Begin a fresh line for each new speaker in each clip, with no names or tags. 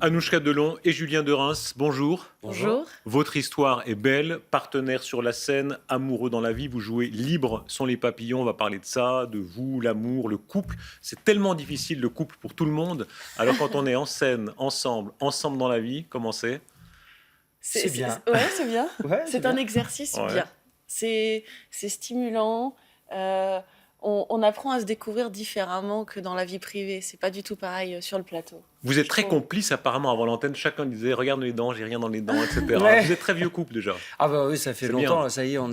Anouchka Delon et Julien de Reims, bonjour.
Bonjour.
Votre histoire est belle, partenaire sur la scène, amoureux dans la vie, vous jouez Libre sont les papillons, on va parler de ça, de vous, l'amour, le couple. C'est tellement difficile le couple pour tout le monde. Alors quand on est en scène, ensemble dans la vie, comment c'est?
C'est bien.
Ouais, c'est bien.
Ouais,
C'est un exercice
Ouais.
bien. C'est stimulant. On apprend à se découvrir différemment que dans la vie privée. C'est pas du tout pareil sur le plateau.
Vous êtes
Je
très
trouve.
complices apparemment avant l'antenne, chacun disait regarde les dents, j'ai rien dans les dents, etc.
Ouais.
Vous êtes très vieux couple déjà.
Ah bah oui, ça fait
C'est
longtemps,
bien.
là, ça y est, on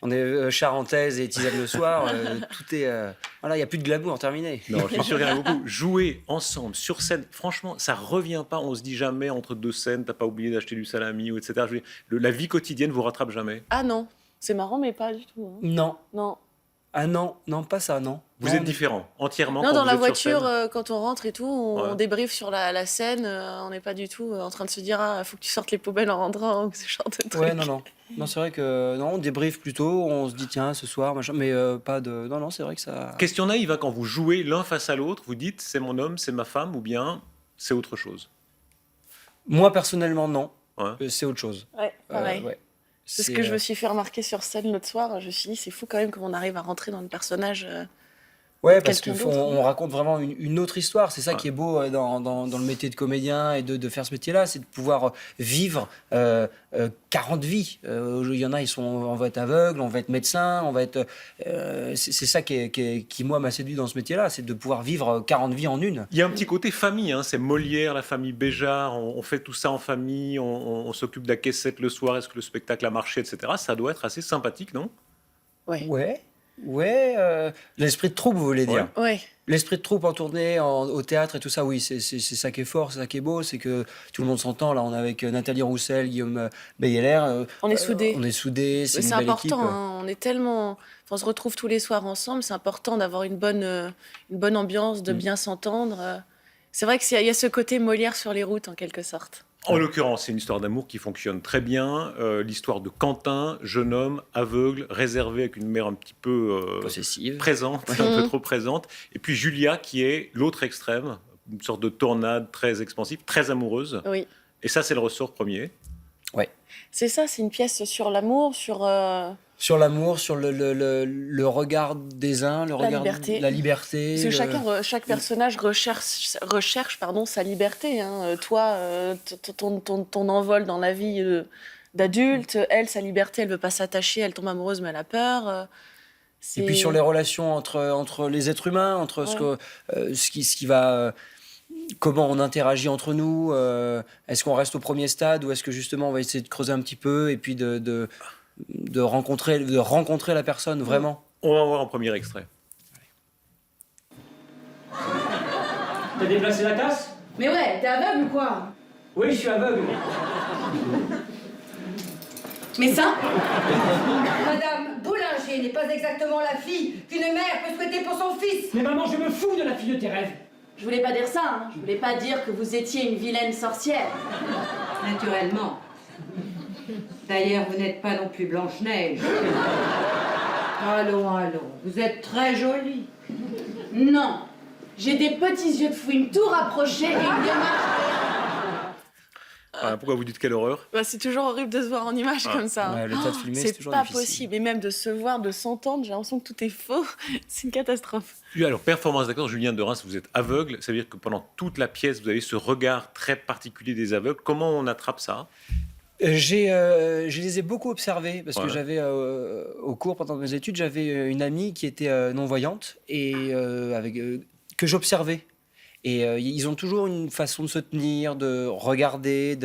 est charentaise et tisane le soir. Tout est... voilà, il n'y a plus de glamour, terminé.
Non, je suis sûr qu'il y en a beaucoup. Jouer ensemble, sur scène, franchement, ça revient pas. On se dit jamais entre deux scènes, t'as pas oublié d'acheter du salami, ou etc. Je veux dire, la vie quotidienne vous rattrape jamais.
Ah non, c'est marrant, mais pas du tout. Hein.
Non.
Non.
Ah non, non, pas ça, non.
Vous
Non,
êtes différents, entièrement.
Non,
quand
dans
vous
la
êtes sur
voiture,
scène.
quand on rentre et tout, on
Ouais.
débriefe sur la scène. On n'est pas du tout en train de se dire ah, faut que tu sortes les poubelles en rentrant ou ce genre de trucs.
Ouais, non, non. Non, c'est vrai que non, on débriefe plutôt, on se dit tiens, ce soir, machin, mais pas de... Non, non, c'est vrai que ça...
Question naïve, hein, quand vous jouez l'un face à l'autre, vous dites c'est mon homme, c'est ma femme, ou bien c'est autre chose.
Moi, personnellement, non.
Ouais.
C'est autre chose.
Ouais, pareil.
Ouais.
C'est ce que je me suis fait remarquer sur scène l'autre soir. Je me suis dit, c'est fou quand même qu'on arrive à rentrer dans le personnage.
Ouais, parce
quelqu'un
qu'on
d'autre.
on raconte vraiment une autre histoire. C'est ça
Ouais.
qui est beau dans le métier de comédien et de faire ce métier-là, c'est de pouvoir vivre 40 vies. Il y en a, on va être aveugle, on va être médecin, on va être. C'est ça qui, moi, m'a séduit dans ce métier-là, c'est de pouvoir vivre 40 vies en une.
Il y a un petit côté famille, hein, c'est Molière, la famille Béjart, on fait tout ça en famille, on s'occupe de la caissette le soir, est-ce que le spectacle a marché, etc. Ça doit être assez sympathique, non?
Ouais.
Ouais. L'esprit de troupe, vous voulez dire?
Ouais.
L'esprit de troupe en tournée, au théâtre et tout ça, oui, c'est ça qui est fort, c'est ça qui est beau, c'est que tout le monde s'entend. Là, on est avec Nathalie Roussel, Guillaume Beyeler.
On est soudés.
On est soudés, c'est
Mais
une
c'est
belle
important,
équipe.
hein. On est tellement. On se retrouve tous les soirs ensemble. C'est important d'avoir une bonne ambiance, de bien s'entendre. C'est vrai qu'il y a ce côté Molière sur les routes, en quelque sorte.
En l'occurrence, c'est une histoire d'amour qui fonctionne très bien. L'histoire de Quentin, jeune homme, aveugle, réservé, avec une mère un petit peu
Possessive.
présente, un peu trop présente. Et puis Julia, qui est l'autre extrême, une sorte de tornade très expansive, très amoureuse.
Oui.
Et ça, c'est le ressort premier.
C'est ça, c'est une pièce sur l'amour, sur.
Sur l'amour, sur le regard des uns, le regard
liberté.
la liberté.
Parce que chaque personnage recherche sa liberté. Hein. Toi, ton envol dans la vie d'adulte, elle, sa liberté, elle veut pas s'attacher, elle tombe amoureuse, mais elle a peur.
Et puis sur les relations entre les êtres humains, entre ce qui va... comment on interagit entre nous, est-ce qu'on reste au premier stade ou est-ce que justement on va essayer de creuser un petit peu et puis de rencontrer la personne vraiment.
On va voir un premier extrait.
T'as déplacé la tasse?
Mais ouais, t'es aveugle ou quoi?
Oui, je suis aveugle.
Mais ça Madame Boulanger n'est pas exactement la fille qu'une mère peut souhaiter pour son fils.
Mais maman, je me fous de la fille de tes rêves.
Je voulais pas dire ça, hein. Je voulais pas dire que vous étiez une vilaine sorcière.
Naturellement. D'ailleurs, vous n'êtes pas non plus Blanche-Neige. Allons, vous êtes très jolie.
Non, j'ai des petits yeux de fouine tout rapprochés et une démarche.
Voilà, pourquoi vous dites quelle horreur?
C'est toujours horrible de se voir en image comme ça.
Ouais, le tas de filmer, c'est
C'est
toujours
pas
difficile.
possible. Et même de se voir, de s'entendre, j'ai l'impression que tout est faux. C'est une catastrophe.
Puis alors, performance d'acteur, Julien de Reims, vous êtes aveugle, ça veut dire que pendant toute la pièce, vous avez ce regard très particulier des aveugles. Comment on attrape ça?
Je les ai beaucoup observés parce
Ouais.
que j'avais au cours pendant mes études, j'avais une amie qui était non-voyante et que j'observais. Et ils ont toujours une façon de se tenir, de regarder,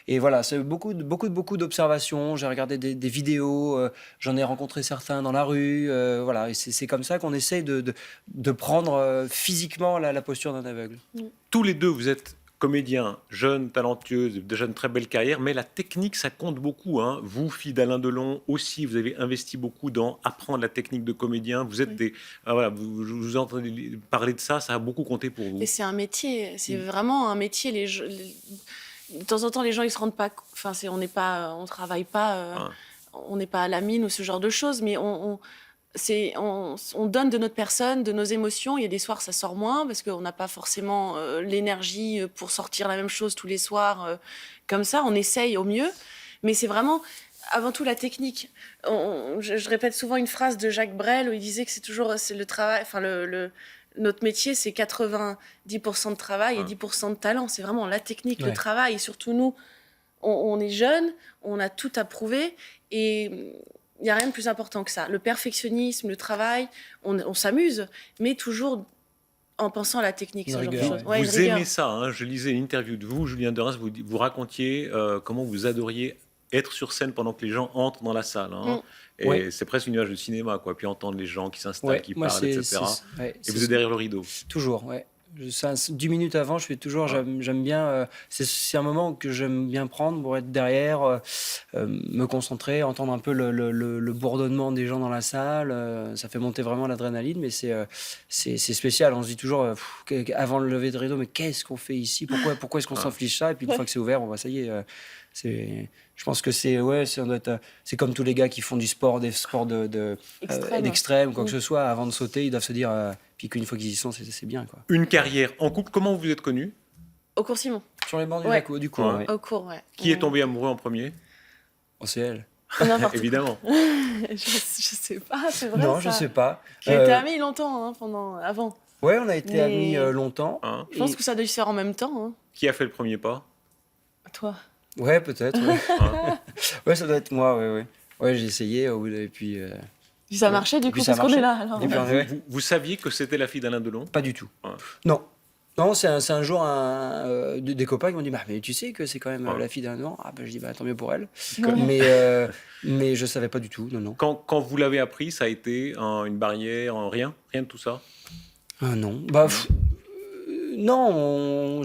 et voilà, c'est beaucoup d'observations. J'ai regardé des vidéos, j'en ai rencontré certains dans la rue, voilà, et c'est comme ça qu'on essaye de prendre physiquement la posture d'un aveugle.
Tous les deux, vous êtes comédiens, jeunes, talentueux, déjà une très belle carrière, mais la technique, ça compte beaucoup. Hein. Vous, fille d'Alain Delon, aussi, vous avez investi beaucoup dans apprendre la technique de comédien. Vous êtes voilà, vous entendez parler de ça, ça a beaucoup compté pour vous.
Et c'est un métier, c'est vraiment un métier. De temps en temps, les gens ils se rendent pas. On travaille pas, on n'est pas à la mine ou ce genre de choses, mais on donne de notre personne, de nos émotions. Il y a des soirs, ça sort moins parce qu'on n'a pas forcément l'énergie pour sortir la même chose tous les soirs. Comme ça, on essaye au mieux. Mais c'est vraiment, avant tout, la technique. Je répète souvent une phrase de Jacques Brel où il disait que c'est le travail, enfin notre métier, c'est 90% de travail et 10% de talent. C'est vraiment la technique, le travail. Et surtout, nous, on est jeunes, on a tout à prouver et il n'y a rien de plus important que ça. Le perfectionnisme, le travail, on s'amuse, mais toujours en pensant à la technique. Ce genre de choses. Ouais,
vous aimez ça, hein. Je lisais une interview de vous, Julien Derens, vous racontiez comment vous adoriez être sur scène pendant que les gens entrent dans la salle. Hein. Et c'est presque une image de cinéma, quoi. Puis entendre les gens qui s'installent, qui parlent, etc. Et vous êtes derrière le rideau.
Toujours, ouais. 10 minutes avant, je fais toujours, j'aime bien, c'est un moment que j'aime bien prendre pour être derrière, me concentrer, entendre un peu le bourdonnement des gens dans la salle, ça fait monter vraiment l'adrénaline, mais c'est spécial, on se dit toujours, avant le lever de rideau, mais qu'est-ce qu'on fait ici, pourquoi est-ce qu'on s'inflige ça, et puis une fois que c'est ouvert, ça y est, je pense que c'est comme tous les gars qui font du sport, des sports d'extrême, quoi que ce soit, avant de sauter, ils doivent se dire, puis qu'une fois qu'ils y sont, c'est bien, quoi.
Une carrière en couple, comment vous êtes connus?
Au cours Simon.
Sur les bancs du cours.
Au cours, ouais.
Qui est tombé amoureux en premier?
Oh, c'est elle.
Évidemment.
je sais pas, c'est vrai.
Non, je sais pas.
Tu étais amis longtemps, hein, avant.
Ouais, on a été amis longtemps.
Hein?
Je pense que ça a dû se faire en même temps. Hein.
Qui a fait le premier pas?
Toi.
Ouais, peut-être. Ouais. Ouais, ça doit être moi. Ouais, j'ai essayé et puis.
Ça a marché du coup parce qu'on est là. Alors.
Vous saviez que c'était la fille d'Alain Delon?
Pas du tout. Non. Non, c'est un jour des copains qui m'ont dit mais tu sais que c'est quand même la fille d'Alain Delon. Ah je dis tant mieux pour elle. Mais je savais pas du tout. Non.
Quand vous l'avez appris, ça a été une barrière, rien de tout ça?
Non. Non.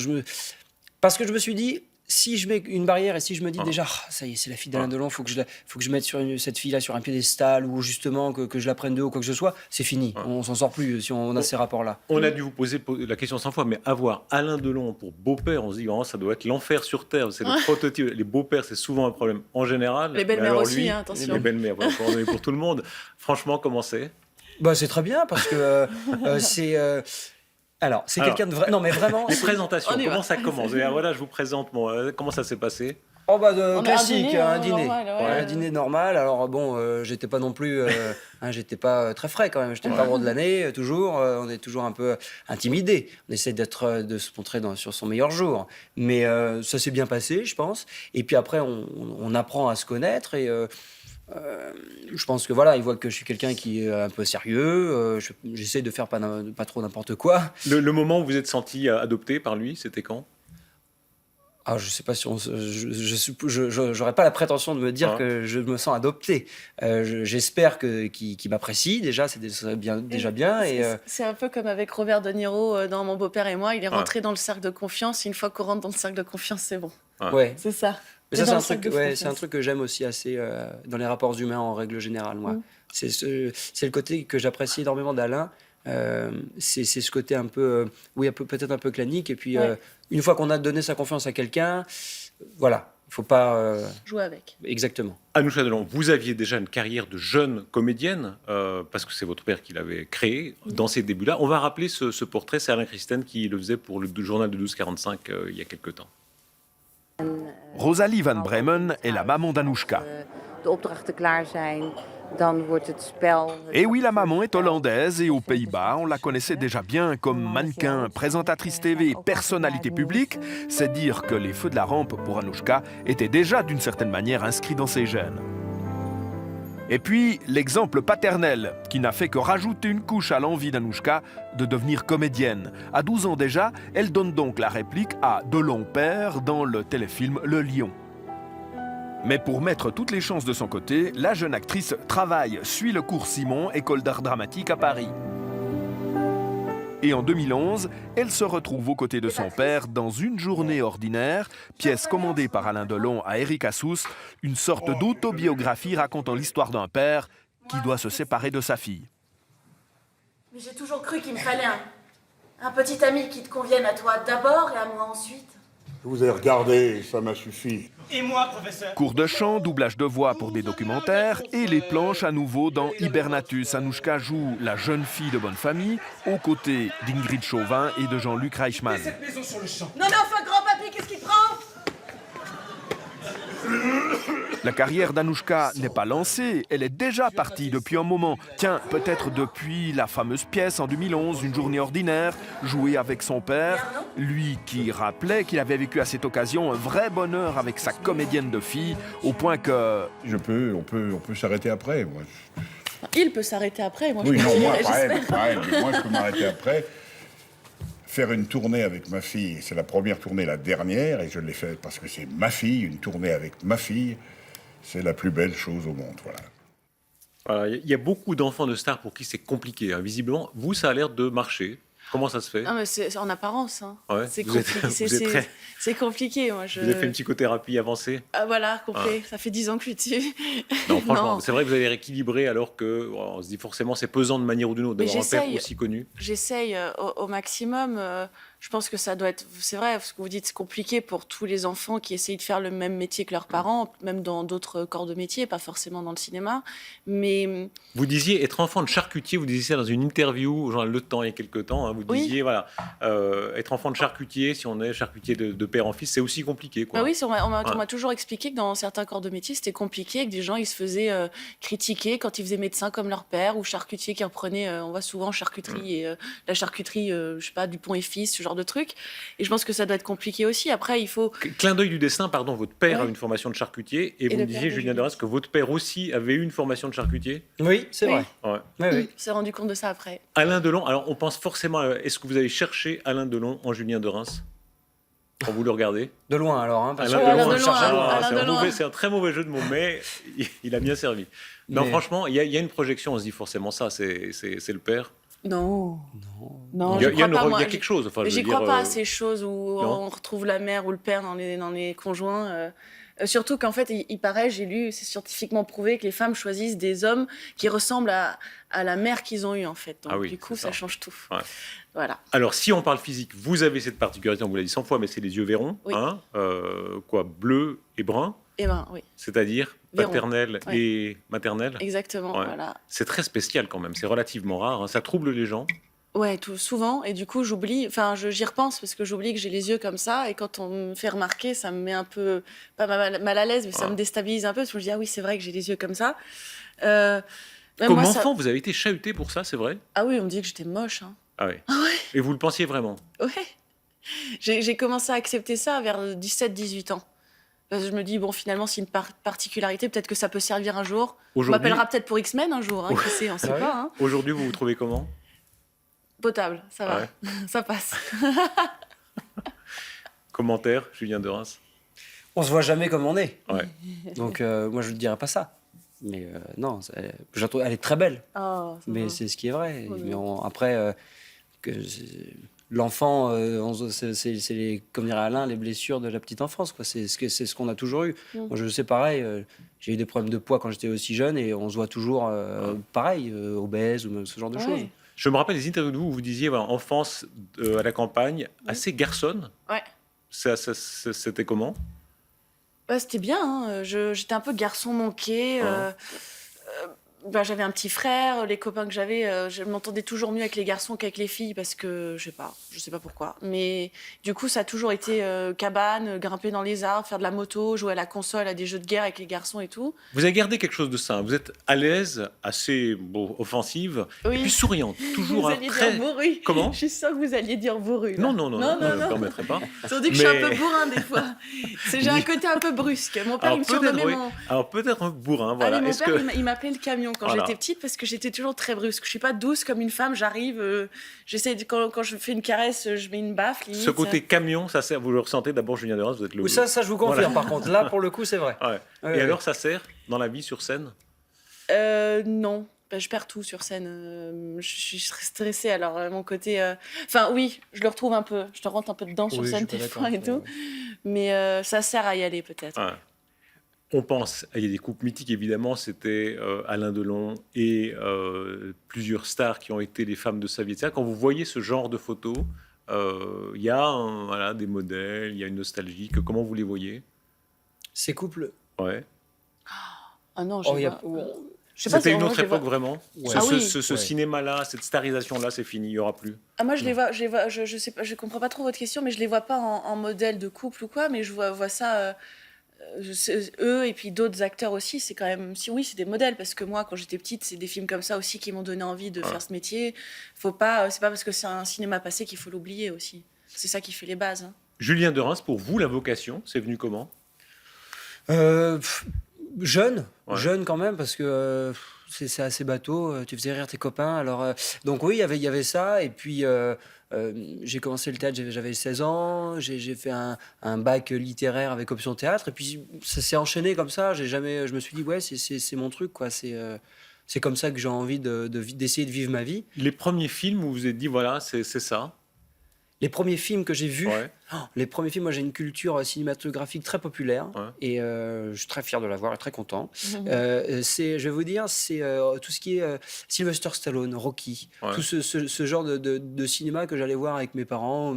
Parce que je me suis dit. Si je mets une barrière et si je me dis déjà, ça y est, c'est la fille d'Alain Delon, faut que je mette cette fille-là sur un piédestal ou justement que je la prenne de haut, quoi que ce soit, c'est fini. On s'en sort plus si on a ces rapports-là.
On a dû vous poser la question 100 fois, mais avoir Alain Delon pour beau-père, on se dit, ça doit être l'enfer sur Terre. C'est le prototype. Les beaux-pères, c'est souvent un problème en général.
Les belles-mères aussi, attention.
Les belles-mères, pour tout le monde. Franchement, comment c'est?
C'est très bien parce que c'est... Alors, c'est quelqu'un de vrai. Non, mais vraiment.
Les présentations, comment ça commence? Voilà, je vous présente. Comment ça s'est passé?
Classique, un dîner.
Normal,
Un dîner normal. Alors j'étais pas non plus, j'étais pas très frais quand même. J'étais pas gros de l'année, toujours. On est toujours un peu intimidé. On essaie de se montrer sur son meilleur jour. Mais ça s'est bien passé, je pense. Et puis après, on apprend à se connaître et. Je pense que il voit que je suis quelqu'un qui est un peu sérieux. J'essaie de faire pas trop n'importe quoi.
Le moment où vous êtes senti adopté par lui, c'était quand?
Je sais pas si j'aurais pas la prétention de me dire que je me sens adopté. J'espère qu'il m'apprécie déjà, c'est déjà bien.
C'est un peu comme avec Robert De Niro dans Mon beau-père et moi. Il est rentré dans le cercle de confiance. Et une fois qu'on rentre dans le cercle de confiance, c'est bon.
Ouais.
C'est ça.
Mais ça, c'est un truc que j'aime aussi assez dans les rapports humains en règle générale. Moi, c'est le côté que j'apprécie énormément d'Alain. C'est ce côté un peu, peut-être un peu clanique. Et puis, une fois qu'on a donné sa confiance à quelqu'un, il faut pas
jouer avec.
Exactement.
Anoucha Delon, vous aviez déjà une carrière de jeune comédienne, parce que c'est votre père qui l'avait créée dans ces débuts-là. On va rappeler ce portrait. C'est Alain Christen qui le faisait pour le journal de 12h45 il y a quelque temps.
Rosalie van Bremen est la maman d'Anouchka. Et oui, la maman est hollandaise et aux Pays-Bas, on la connaissait déjà bien comme mannequin, présentatrice TV, personnalité publique. C'est dire que les feux de la rampe pour Anouchka étaient déjà d'une certaine manière inscrits dans ses gènes. Et puis, l'exemple paternel, qui n'a fait que rajouter une couche à l'envie d'Anouchka de devenir comédienne. À 12 ans déjà, elle donne donc la réplique à Delon père dans le téléfilm Le Lion. Mais pour mettre toutes les chances de son côté, la jeune actrice travaille, suit le cours Simon, école d'art dramatique à Paris. Et en 2011, elle se retrouve aux côtés de son père dans Une journée ordinaire, pièce commandée par Alain Delon à Eric Assous, une sorte d'autobiographie racontant l'histoire d'un père qui doit se séparer de sa fille.
Mais j'ai toujours cru qu'il me fallait un petit ami qui te convienne à toi d'abord et à moi ensuite.
vous ai regardé, ça m'a suffi.
Et moi, professeur?
Cours de chant, doublage de voix pour des documentaires et les planches à nouveau dans Hibernatus. Anouchka joue la jeune fille de bonne famille aux côtés d'Ingrid Chauvin et de Jean-Luc Reichmann.
Cette maison sur le champ.
Non mais enfin, grand-papy, qu'est-ce qu'il prend?
La carrière d'Anouchka n'est pas lancée, elle est déjà partie depuis un moment. Tiens, peut-être depuis la fameuse pièce en 2011, Une journée ordinaire, jouée avec son père, lui qui rappelait qu'il avait vécu à cette occasion un vrai bonheur avec sa comédienne de fille, au point que...
On peut s'arrêter après. Moi.
Il peut s'arrêter après. Moi,
Oui,
je
non, moi,
continuerai, j'espère.
pareil, mais moi, je peux m'arrêter après. Faire une tournée avec ma fille, c'est la première tournée, la dernière, et je l'ai faite parce que c'est ma fille, une tournée avec ma fille, c'est la plus belle chose au monde, voilà.
Voilà, il y a beaucoup d'enfants de stars pour qui c'est compliqué. Hein. Visiblement, vous, ça a l'air de marcher. Comment ça se fait?
Non, mais c'est en apparence. Hein.
Ouais,
C'est
vous êtes-
compliqué.
vous êtes très-
C'est compliqué. Moi,
Vous avez fait une psychothérapie avancée?
Ah, voilà, complet. Ça fait 10 ans que je suis dessus.
Non, franchement,
Non.
c'est vrai que vous avez rééquilibré alors que on se dit forcément c'est pesant de manière ou d'une autre
Mais
d'avoir un père
j'essaye.
aussi connu.
J'essaye au maximum. Je pense que ça doit être. C'est vrai, ce que vous dites, c'est compliqué pour tous les enfants qui essayent de faire le même métier que leurs parents, même dans d'autres corps de métier, pas forcément dans le cinéma. Mais
Vous disiez être enfant de charcutier, vous disiez ça dans une interview au journal Le Temps il y a quelques temps. Hein, vous
Oui.
disiez, voilà, être enfant de charcutier, si on est charcutier de père en fils, c'est aussi compliqué. Quoi.
bah oui, on m'a
Ouais.
toujours expliqué que dans certains corps de métier, c'était compliqué, que des gens ils se faisaient critiquer quand ils faisaient médecin comme leur père ou charcutier qui reprenaient, on voit souvent charcuterie et la charcuterie, je sais pas, Dupont et Fils, ce genre de truc. Et je pense que ça doit être compliqué aussi. Après, il faut.
Clin d'œil du destin, pardon, votre père a
Ouais.
une formation de charcutier et vous
le
me
père
disiez,
de
Julien
Julie.
Dorens, que votre père aussi avait eu une formation de charcutier.
Oui, c'est
Oui.
vrai.
Ouais.
Oui, oui.
On s'est rendu compte de ça après.
Alain Delon, alors on pense forcément, est-ce que vous avez cherché Alain Delon en Julien de Reims quand vous le regardez?
De loin alors. Hein, parce
Alain
que-
Delon,
Delon,
Alain Delon, Alain
c'est un
Delon.
c'est un très mauvais jeu de mots, mais il a bien servi. Non,
Mais-
franchement, il y a une projection, on se dit forcément ça, c'est le père.
Non. Non,
Il y a,
je
il y a
crois
une-
pas,
il y
moi.
a quelque chose. Enfin, je
J'y
veux
crois
dire,
pas à ces choses où
non.
on retrouve la mère ou le père dans les conjoints. Surtout qu'en fait, il paraît, j'ai lu, c'est scientifiquement prouvé que les femmes choisissent des hommes qui ressemblent à la mère qu'ils ont eue, en fait. Donc,
Ah oui,
du coup,
c'est
ça
ça.
change tout.
Ouais.
Voilà.
Alors, si on parle physique, vous avez cette particularité, on vous l'a dit 100 fois, mais c'est les yeux verrons,
Oui.
hein, quoi, bleu et brun,
Eh ben, oui,
c'est-à-dire
Verron.
paternel
Ouais.
et maternel.
exactement.
Ouais.
Voilà.
C'est très spécial quand même, c'est relativement rare, hein, ça trouble les gens.
Ouais, tout souvent. Et du coup, j'oublie. Enfin, j'y repense parce que j'oublie que j'ai les yeux comme ça. Et quand on me fait remarquer, ça me met un peu pas mal à l'aise, mais ça
Ouais.
me déstabilise un peu parce que je me dis ah oui, c'est vrai que j'ai les yeux comme ça. Même
Comme
moi, ça-
enfant, vous avez été chahuté pour ça, c'est vrai?
Ah oui, on me dit que j'étais moche. Hein.
Ah ouais.
Ah ouais.
Et vous le pensiez vraiment?
Ouais. J'ai commencé à accepter ça vers 17-18 ans. Parce que je me dis, bon, finalement, c'est une particularité, peut-être que ça peut servir un jour. On
Aujourd'hui,
m'appellera peut-être pour X-Men un jour, hein, qui sait, on sait
Ah ouais.
pas. Hein.
aujourd'hui, vous vous trouvez comment?
Potable, ça va,
Ouais.
ça passe.
Commentaire, Julien de Reims?
On se voit jamais comme on est.
Ouais.
Donc moi je ne dirais pas ça. Mais non, je la trouve- elle est très belle.
Oh, ça
Mais
va.
c'est ce qui est vrai.
Ouais,
Mais
ouais.
après, l'enfant, c'est comme dirait Alain, les blessures de la petite enfance. Quoi. C'est ce qu'on a toujours eu.
Mm.
Moi, je sais pareil. J'ai eu des problèmes de poids quand j'étais aussi jeune et on se voit toujours pareil, obèse ou même ce genre de
Ouais.
choses.
Je me rappelle des interviews de vous où vous disiez, voilà, enfance à la campagne, assez garçonne.
Ouais.
C'était comment?
Ouais, c'était bien. Hein. J'étais un peu garçon manqué. J'avais un petit frère. Les copains que j'avais, je m'entendais toujours mieux avec les garçons qu'avec les filles parce que je sais pas pourquoi. Mais du coup, ça a toujours été cabane, grimper dans les arbres, faire de la moto, jouer à la console, à des jeux de guerre avec les garçons et tout.
Vous avez gardé quelque chose de ça. Vous êtes à l'aise, assez offensive,
Oui.
et puis souriante. Toujours
Vous
un
alliez
très.
dire bourru.
Comment?
Je suis sûre que vous alliez dire bourru. là.
Non, non, non,
non,
je ne me
non.
permettrai pas.
Ils ont dit que je suis un
Mais-
peu bourrin des fois. J'ai un côté un peu brusque. Mon père, il me surnommait
oui.
mon.
Alors peut-être un bourrin,
Ah,
voilà.
mais mon
Est-ce
père,
que
il m'appelait le camion quand
Voilà.
j'étais petite parce que j'étais toujours très brusque. Je suis pas douce comme une femme. J'arrive, quand je fais une caresse, je mets une baffe. Limite.
ce côté camion, ça sert, vous le ressentez d'abord, Julien de Reims, vous êtes le.
Ou ça je vous confirme. Par contre, là, pour le coup, c'est vrai.
Ouais.
Ouais,
Et
ouais.
alors, ça sert dans la vie sur scène?
Non. Ben, je perds tout sur scène. Je suis stressée. Alors, mon côté. Enfin, oui, je le retrouve un peu. Je te rentre un peu dedans sur
Oui, je
scène
suis
des
pas
fois et
d'accord,
tout. Mais ça sert à y aller, peut-être.
Ouais. On pense, il y a des couples mythiques évidemment, c'était Alain Delon et plusieurs stars qui ont été les femmes de sa vie, etc. Quand vous voyez ce genre de photos, Il y a voilà, des modèles, il y a une nostalgie. Comment vous les voyez?
Ces couples.
Ouais.
Ah non,
Oh,
je sais pas
C'était
si
une
moi,
autre
je les vois-
époque vraiment.
Ouais.
Ah oui.
Ce
Ouais.
cinéma-là, cette starisation-là, c'est fini, il n'y aura plus.
Ah, moi, je les vois, je sais pas, je comprends pas trop votre question, mais je les vois pas en modèle de couple ou quoi, mais je vois ça, eux et puis d'autres acteurs aussi, c'est quand même, si oui, c'est des modèles, parce que moi, quand j'étais petite, c'est des films comme ça aussi qui m'ont donné envie de faire ce métier. Faut pas, c'est pas parce que c'est un cinéma passé qu'il faut l'oublier aussi. C'est ça qui fait les bases. Hein.
Julien de Reims, pour vous, la vocation, c'est venu comment?
Jeune,
Ouais.
jeune quand même, parce que c'est assez bateau, tu faisais rire tes copains. Alors, donc oui, il y avait ça. Et puis, j'ai commencé le théâtre, j'avais 16 ans. J'ai fait un bac littéraire avec option théâtre. Et puis, ça s'est enchaîné comme ça. Je me suis dit, ouais, c'est mon truc, quoi. C'est comme ça que j'ai envie d'essayer de vivre ma vie.
Les premiers films où vous vous êtes dit, voilà, c'est ça.
Les premiers films que j'ai vus,
Ouais.
les premiers films, moi j'ai une culture cinématographique très populaire
Ouais.
et je suis très fier de l'avoir et très content.
Mhm.
Je vais vous dire, c'est tout ce qui est Sylvester Stallone, Rocky,
Ouais.
tout ce genre de cinéma que j'allais voir avec mes parents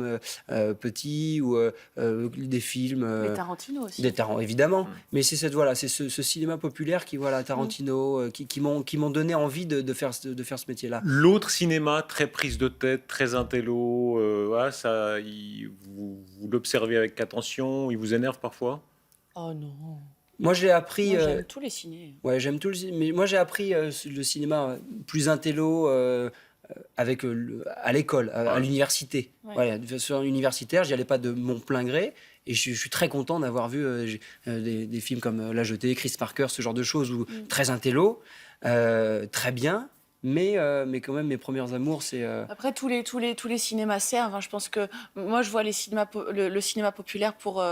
petits ou des films.
Mais Tarantino aussi.
Évidemment,
Mm.
mais c'est ce cinéma populaire qui voilà Tarantino qui m'ont donné envie de faire ce métier-là.
L'autre cinéma, très prise de tête, très intello, voilà, ça, vous l'observez avec attention, il vous énerve parfois?
Oh non.
Moi j'ai appris.
Moi, j'aime tous les ciné.
Ouais, j'aime tout mais moi j'ai appris le cinéma plus intello avec à l'école, à
Ouais.
l'université.
Ouais.
Voilà, de façon universitaire, j'y allais pas de mon plein gré et je suis très content d'avoir vu des films comme La Jetée, Chris Parker, ce genre de choses où très intello, très bien, mais quand même mes premières amours c'est
Après, tous les cinémas servent. Hein. Je pense que moi, je vois le cinéma populaire pour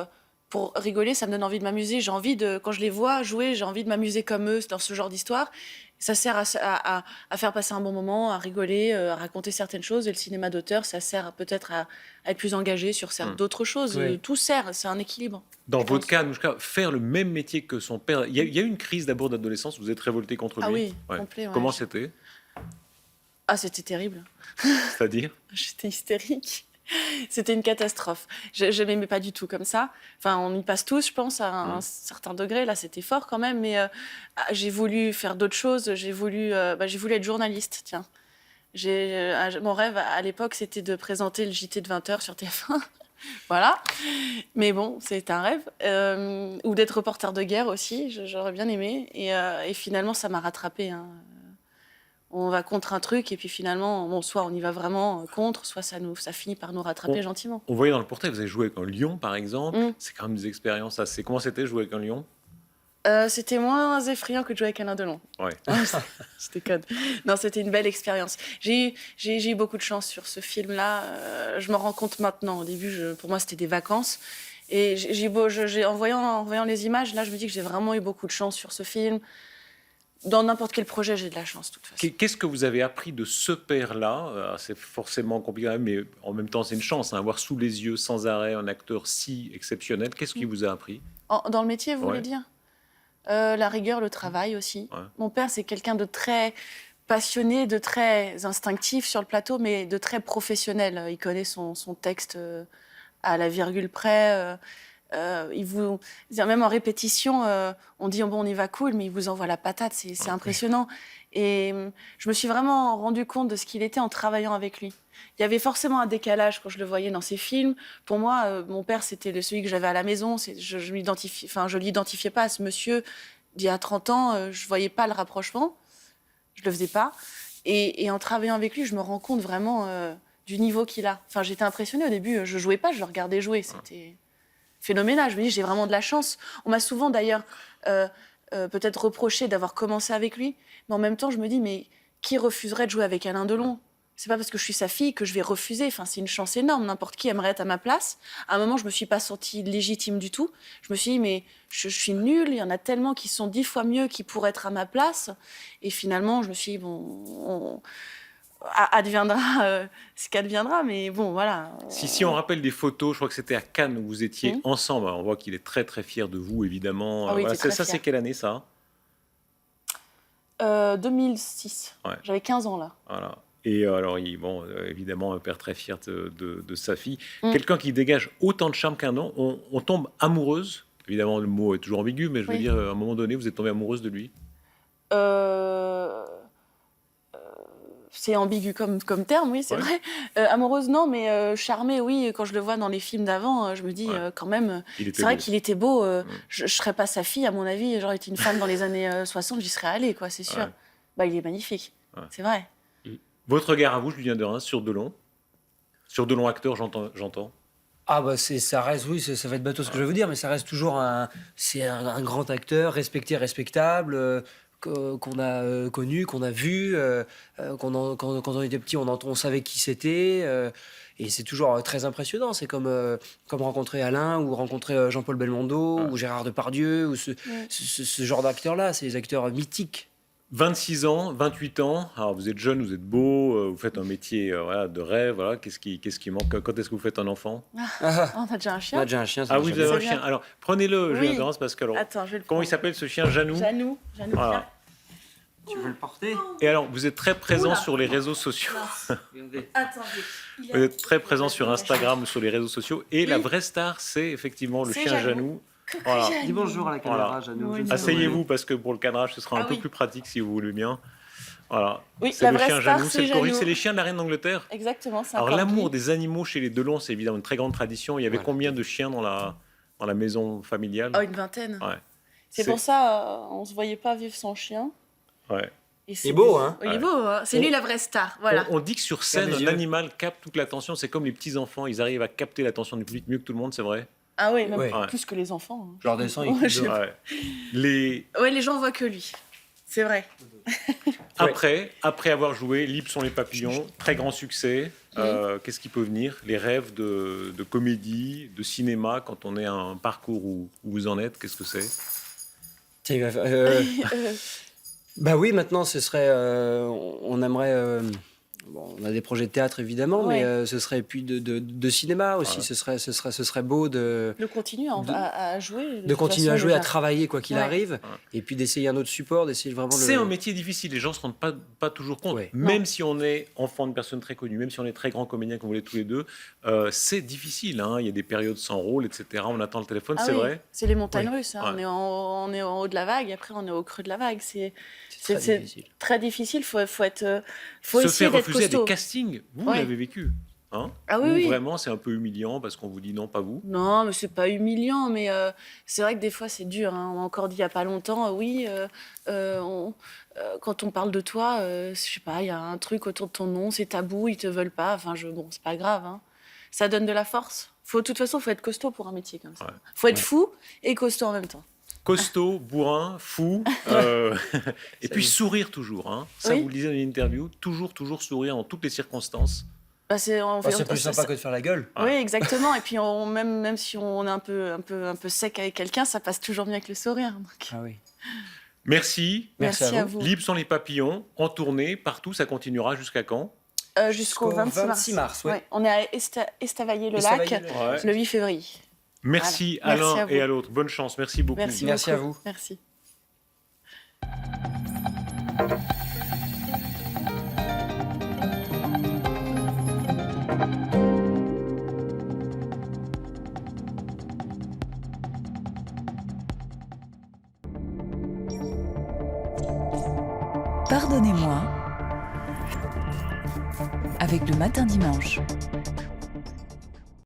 rigoler. Ça me donne envie de m'amuser. Quand je les vois jouer, j'ai envie de m'amuser comme eux dans ce genre d'histoire. Ça sert à faire passer un bon moment, à rigoler, à raconter certaines choses. Et le cinéma d'auteur, ça sert peut-être à être plus engagé sur d'autres choses.
Oui.
Tout sert. C'est un équilibre.
Dans
Je
votre
pense.
cas, Anouchka, faire le même métier que son père, il y a eu une crise d'abord d'adolescence, vous êtes révolté contre lui?
Ah oui,
Ouais.
complet. Ouais.
Comment c'était?
Ah, c'était terrible.
C'est-à-dire?
J'étais hystérique. C'était une catastrophe. Je m'aimais pas du tout comme ça. Enfin, on y passe tous, je pense, à un certain degré. Là, c'était fort quand même. Mais j'ai voulu faire d'autres choses. J'ai voulu être journaliste, tiens. Mon rêve, à l'époque, c'était de présenter le JT de 20h sur TF1. Voilà. Mais bon, c'est un rêve. Ou d'être reporter de guerre aussi. J'aurais bien aimé. Et finalement, ça m'a rattrapée. Hein. On va contre un truc et puis finalement, bon, soit on y va vraiment contre, soit ça finit par nous rattraper gentiment.
On voyait dans le portrait, vous avez joué avec un lion, par exemple.
Mm.
C'est quand même des expériences assez... Comment c'était jouer avec un lion?
C'était moins effrayant que de jouer avec un indolent.
Ouais.
Je déconne. Non, c'était une belle expérience. J'ai eu beaucoup de chance sur ce film-là. Je me rends compte maintenant. Au début, pour moi, c'était des vacances. Et en voyant les images, là, je me dis que j'ai vraiment eu beaucoup de chance sur ce film. Dans n'importe quel projet, j'ai de la chance, de toute façon.
Qu'est-ce que vous avez appris de ce père-là? C'est forcément compliqué, mais en même temps, c'est une chance, hein, avoir sous les yeux sans arrêt un acteur si exceptionnel. Qu'est-ce qu'il vous a appris?
Dans le métier, vous voulez dire? La rigueur, le travail aussi.
Ouais.
Mon père, c'est quelqu'un de très passionné, de très instinctif sur le plateau, mais de très professionnel. Il connaît son texte à la virgule près. Même en répétition, on dit bon, on y va cool, mais il vous envoie la patate, c'est impressionnant. Et je me suis vraiment rendu compte de ce qu'il était en travaillant avec lui. Il y avait forcément un décalage quand je le voyais dans ses films. Pour moi, mon père, c'était celui que j'avais à la maison. Je l'identifiais pas à ce monsieur d'il y a 30 ans. Je voyais pas le rapprochement. Je le faisais pas. Et en travaillant avec lui, je me rends compte vraiment du niveau qu'il a. Enfin, j'étais impressionnée au début. Je jouais pas, je le regardais jouer. C'était phénoménal. Je me dis, j'ai vraiment de la chance. On m'a souvent d'ailleurs peut-être reproché d'avoir commencé avec lui, mais en même temps, je me dis, mais qui refuserait de jouer avec Alain Delon? C'est pas parce que je suis sa fille que je vais refuser. Enfin, c'est une chance énorme. N'importe qui aimerait être à ma place. À un moment, je me suis pas sentie légitime du tout. Je me suis dit, mais je suis nulle. Il y en a tellement qui sont 10 fois mieux qui pourraient être à ma place. Et finalement, je me suis dit, bon, adviendra ce qu'adviendra, mais bon, voilà.
Si on rappelle des photos, je crois que c'était à Cannes où vous étiez ensemble. Alors, on voit qu'il est très très fier de vous, évidemment.
Ah oui,
Voilà.
il était très
Ça,
fier.
c'est quelle année, ça?
2006.
Ouais.
J'avais 15 ans, là.
Voilà. Et alors, évidemment, un père très fier de sa fille. Quelqu'un qui dégage autant de charme qu'un an, on tombe amoureuse. Évidemment, le mot est toujours ambigu, mais je veux dire, à un moment donné, vous êtes tombée amoureuse de lui.
C'est ambigu comme terme, oui, c'est vrai. Amoureuse, non, mais charmée, oui. Quand je le vois dans les films d'avant, je me dis quand même. C'est vrai qu'il était beau. Je serais pas sa fille, à mon avis. J'aurais été une femme dans les années 60, j'y serais allée, quoi, c'est sûr.
Ouais.
Bah, il est magnifique.
Ouais.
C'est vrai.
Votre regard à vous, Julien Derens, sur Delon. Sur Delon acteur, j'entends.
Ah bah ça reste, oui, ça va être bateau ce que je vais vous dire, mais ça reste toujours c'est un grand acteur, respecté, respectable, qu'on a connu, qu'on a vu, quand on était petit, on savait qui c'était, et c'est toujours très impressionnant. C'est comme rencontrer Alain ou rencontrer Jean-Paul Belmondo ou Gérard Depardieu ou ce genre d'acteurs-là, c'est des acteurs mythiques.
26 ans, 28 ans, alors vous êtes jeune, vous êtes beau, vous faites un métier de rêve, voilà. Qu'est-ce qui manque? Quand est-ce que vous faites un enfant?
On a déjà un chien.
On a déjà un chien.
Ah oui, vous avez un chien. Alors, prenez-le,
Oui.
Julien Derens, parce que alors,
Attends, je vais le
comment il
prendre.
s'appelle ce chien? Janou.
Janou.
Voilà.
Tu veux le porter?
Et alors, vous êtes très présent
Oula.
sur les réseaux sociaux.
Attends,
Vous êtes très présent sur Instagram ou sur les réseaux sociaux. Et la vraie star, c'est effectivement le
C'est
chien
Janou.
Janou. Voilà.
Dis bonjour à la caméra,
Voilà.
Janou.
Oui,
Asseyez-vous parce que pour le cadrage, ce sera un
Ah
peu
oui.
plus pratique si vous voulez bien. Voilà.
Oui,
C'est
la
le
vraie
chien
star,
Janou,
c'est
c'est le corgi,
Janou.
c'est les chiens de la reine d'Angleterre.
Exactement, c'est un
Alors
corgi.
l'amour des animaux chez les Delon, c'est évidemment une très grande tradition. Il y avait
Voilà.
combien de chiens dans la maison familiale?
Oh, une vingtaine.
Ouais.
C'est pour ça, on se voyait pas vivre sans chien.
Ouais.
Et
Il est beau, hein?
Il est beau, hein. C'est
On-
lui la vraie star, voilà.
On dit que sur scène,
les
un
yeux.
animal capte toute l'attention. C'est comme les petits-enfants, ils arrivent à capter l'attention du public mieux que tout le monde, c'est vrai?
Ah oui, même
Ouais.
plus que les enfants. hein.
Je leur descends,
Ouais,
ils
je-
coupent.
Ouais.
Ouais, les gens voient que lui. C'est vrai.
Après avoir joué Libres sont les papillons, très grand succès, qu'est-ce qui peut venir? Les rêves de comédie, de cinéma, quand on est à un parcours où vous en êtes, qu'est-ce que c'est?
Tiens, bah oui, maintenant, ce serait... on aimerait... bon, on a des projets de théâtre, évidemment,
Ouais.
mais ce serait puis de cinéma aussi.
Ouais.
Ce serait beau de
Continuer à jouer.
continuer
toute
à
façon,
jouer, à
déjà.
travailler quoi qu'il
Ouais.
arrive, et puis d'essayer un autre support, d'essayer vraiment
C'est
le...
un métier difficile, les gens ne se rendent pas toujours compte.
Ouais.
Même si on est enfant de personnes très connues, même si on est très grands comédiens comme vous l'êtes tous les deux, c'est difficile. Hein. Il y a des périodes sans rôle, etc. On attend le téléphone,
Ah
c'est
oui,
vrai?
c'est les montagnes
Oui.
russes. Hein.
Ouais.
On est en haut de la vague, après on est au creux de la vague. C'est
très difficile.
très difficile. Faut
Se
essayer
faire
d'être
refuser à des
costaud.
castings, vous
Ouais.
l'avez vécu. Hein?
Ah oui,
Ou
oui.
vraiment, c'est un peu humiliant parce qu'on vous dit non, pas vous.
Non, mais c'est pas humiliant, mais c'est vrai que des fois c'est dur. Hein. On m'a encore dit il y a pas longtemps, quand on parle de toi, je sais pas, il y a un truc autour de ton nom, c'est tabou, ils te veulent pas. Enfin, bon, c'est pas grave. Hein. Ça donne de la force. De toute façon, faut être costaud pour un métier comme ça.
Ouais.
Faut être fou et costaud en même temps.
Costaud, bourrin, fou, et puis sourire toujours. Hein. Ça,
Oui.
vous le disiez dans une interview, toujours sourire dans toutes les circonstances.
Bah, c'est
plus sympa que de faire la gueule.
Oui, exactement. Et puis même si on est un peu sec avec quelqu'un, ça passe toujours mieux avec le sourire. Donc,
Ah oui.
Merci.
Merci à vous.
Libres sont les papillons, en tournée, partout, ça continuera jusqu'à quand?
Jusqu'au 26 mars.
ouais.
Ouais. On est à Estavayer-le-Lac
Estavayer-le-Lac.
Ouais.
le 8 février.
Merci
Voilà.
à
Merci
l'un
à vous.
et à l'autre. Bonne chance, merci beaucoup.
Merci
Merci à
beaucoup.
vous.
Merci.
Pardonnez-moi avec le matin dimanche.